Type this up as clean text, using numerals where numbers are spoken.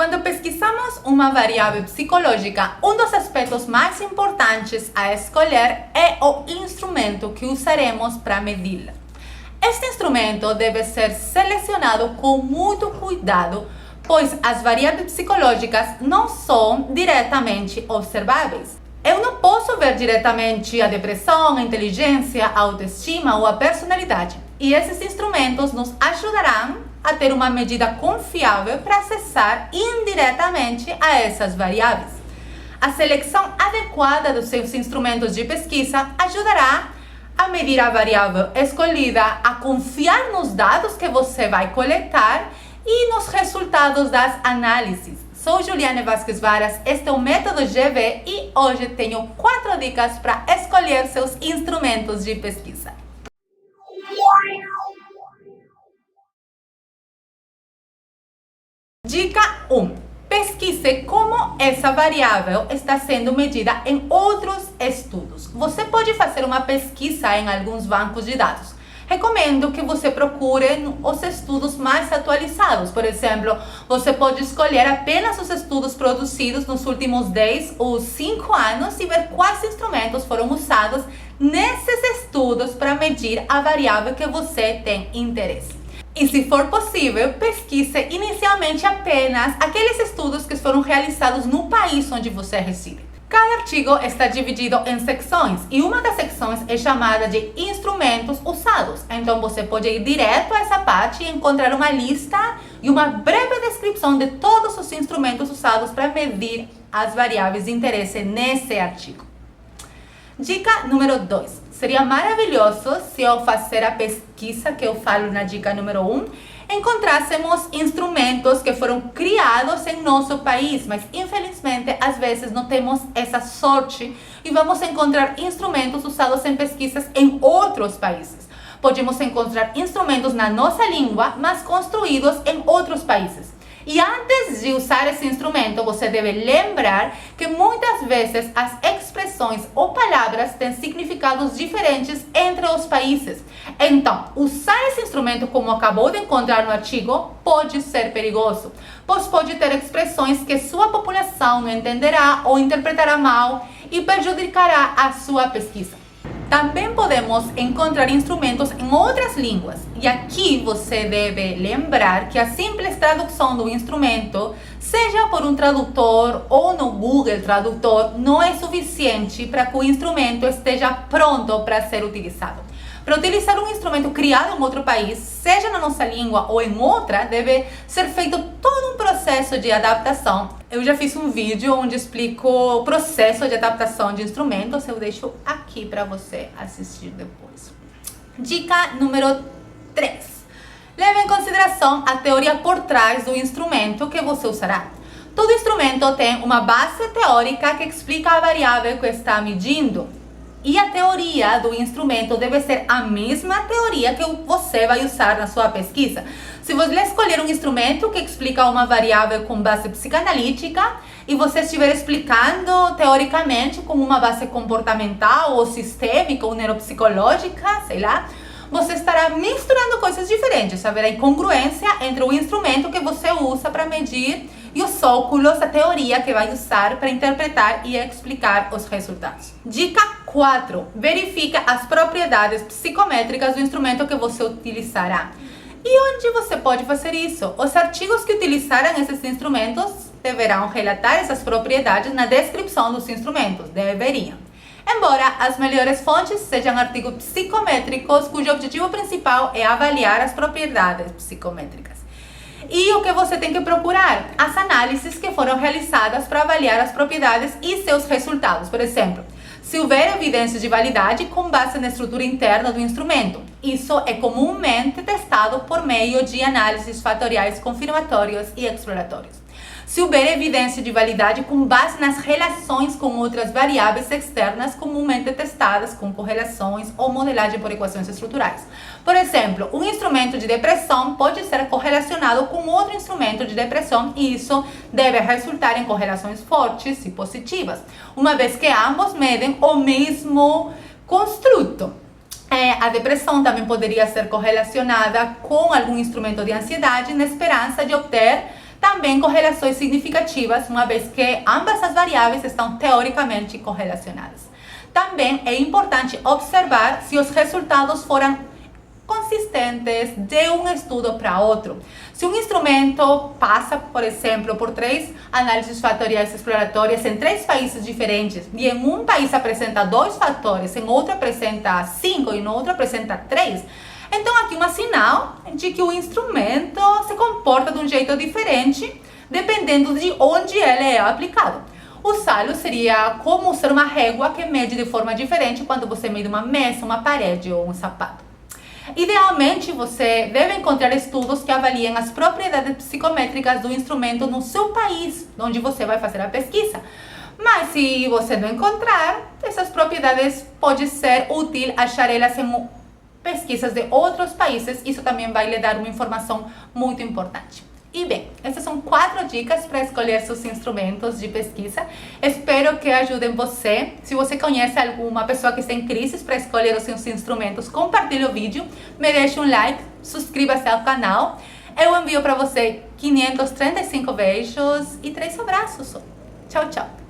Quando pesquisamos uma variável psicológica, um dos aspectos mais importantes a escolher é o instrumento que usaremos para medi-la. Este instrumento deve ser selecionado com muito cuidado, pois as variáveis psicológicas não são diretamente observáveis. Eu não posso ver diretamente a depressão, a inteligência, a autoestima ou a personalidade. E esses instrumentos nos ajudarão a ter uma medida confiável para acessar indiretamente a essas variáveis. A seleção adequada dos seus instrumentos de pesquisa ajudará a medir a variável escolhida, a confiar nos dados que você vai coletar e nos resultados das análises. Sou Juliane Vasquez Varas, este é o Método GV e hoje tenho 4 dicas para escolher seus instrumentos de pesquisa. Dica 1. Pesquise como essa variável está sendo medida em outros estudos. Você pode fazer uma pesquisa em alguns bancos de dados. Recomendo que você procure os estudos mais atualizados. Por exemplo, você pode escolher apenas os estudos produzidos nos últimos 10 ou 5 anos e ver quais instrumentos foram usados nesses estudos para medir a variável que você tem interesse. E se for possível, pesquise inicialmente apenas aqueles estudos que foram realizados no país onde você reside. Cada artigo está dividido em secções e uma das secções é chamada de instrumentos usados. Então você pode ir direto a essa parte e encontrar uma lista e uma breve descrição de todos os instrumentos usados para medir as variáveis de interesse nesse artigo. Dica número 2. Seria maravilhoso se ao fazer a pesquisa que eu falo na dica número 1, encontrássemos instrumentos que foram criados em nosso país, mas infelizmente às vezes não temos essa sorte e vamos encontrar instrumentos usados em pesquisas em outros países. Podemos encontrar instrumentos na nossa língua, mas construídos em outros países. E antes de usar esse instrumento, você deve lembrar que muitas vezes as expressões ou palavras têm significados diferentes entre os países. Então, usar esse instrumento como acabou de encontrar no artigo pode ser perigoso, pois pode ter expressões que sua população não entenderá ou interpretará mal e prejudicará a sua pesquisa. Também podemos encontrar instrumentos em outras línguas. E aqui você deve lembrar que a simples tradução do instrumento, seja por um tradutor ou no Google Tradutor, não é suficiente para que o instrumento esteja pronto para ser utilizado. Para utilizar um instrumento criado em outro país, seja na nossa língua ou em outra, deve ser feito todo um processo de adaptação. Eu já fiz um vídeo onde explico o processo de adaptação de instrumentos, eu deixo aqui para você assistir depois. Dica número 3. Leve em consideração a teoria por trás do instrumento que você usará. Todo instrumento tem uma base teórica que explica a variável que está medindo. E a teoria do instrumento deve ser a mesma teoria que você vai usar na sua pesquisa. Se você escolher um instrumento que explica uma variável com base psicanalítica e você estiver explicando teoricamente com uma base comportamental ou sistêmica ou neuropsicológica, sei lá, você estará misturando coisas diferentes. Haverá incongruência entre o instrumento que você usa para medir e os óculos, a teoria que vai usar para interpretar e explicar os resultados. Dica 4. Verifica as propriedades psicométricas do instrumento que você utilizará. E onde você pode fazer isso? Os artigos que utilizarem esses instrumentos deverão relatar essas propriedades na descrição dos instrumentos. Deveriam. Embora as melhores fontes sejam artigos psicométricos, cujo objetivo principal é avaliar as propriedades psicométricas. E o que você tem que procurar? As análises que foram realizadas para avaliar as propriedades e seus resultados. Por exemplo, se houver evidências de validade com base na estrutura interna do instrumento. Isso é comumente testado por meio de análises fatoriais confirmatórios e exploratórios. Se houver evidência de validade com base nas relações com outras variáveis externas comumente testadas com correlações ou modelagem por equações estruturais. Por exemplo, um instrumento de depressão pode ser correlacionado com outro instrumento de depressão e isso deve resultar em correlações fortes e positivas, uma vez que ambos medem o mesmo construto. A depressão também poderia ser correlacionada com algum instrumento de ansiedade na esperança de obter também correlações significativas, uma vez que ambas as variáveis estão teoricamente correlacionadas. Também é importante observar se os resultados foram consistentes de um estudo para outro. Se um instrumento passa, por exemplo, por 3 análises fatoriais exploratórias em 3 países diferentes, e em um país apresenta 2 fatores, em outro apresenta 5 e no outro apresenta 3, então aqui um sinal de que o instrumento se comporta de um jeito diferente, dependendo de onde ele é aplicado. Usá-lo seria como usar uma régua que mede de forma diferente quando você mede uma mesa, uma parede ou um sapato. Idealmente, você deve encontrar estudos que avaliem as propriedades psicométricas do instrumento no seu país, onde você vai fazer a pesquisa. Mas se você não encontrar, essas propriedades pode ser útil achar elas em pesquisas de outros países. Isso também vai lhe dar uma informação muito importante. E bem, essas são 4 dicas para escolher seus instrumentos de pesquisa. Espero que ajudem você. Se você conhece alguma pessoa que está em crise para escolher os seus instrumentos, compartilhe o vídeo, me deixe um like, suscreva-se ao canal. Eu envio para você 535 beijos e 3 abraços. Tchau, tchau!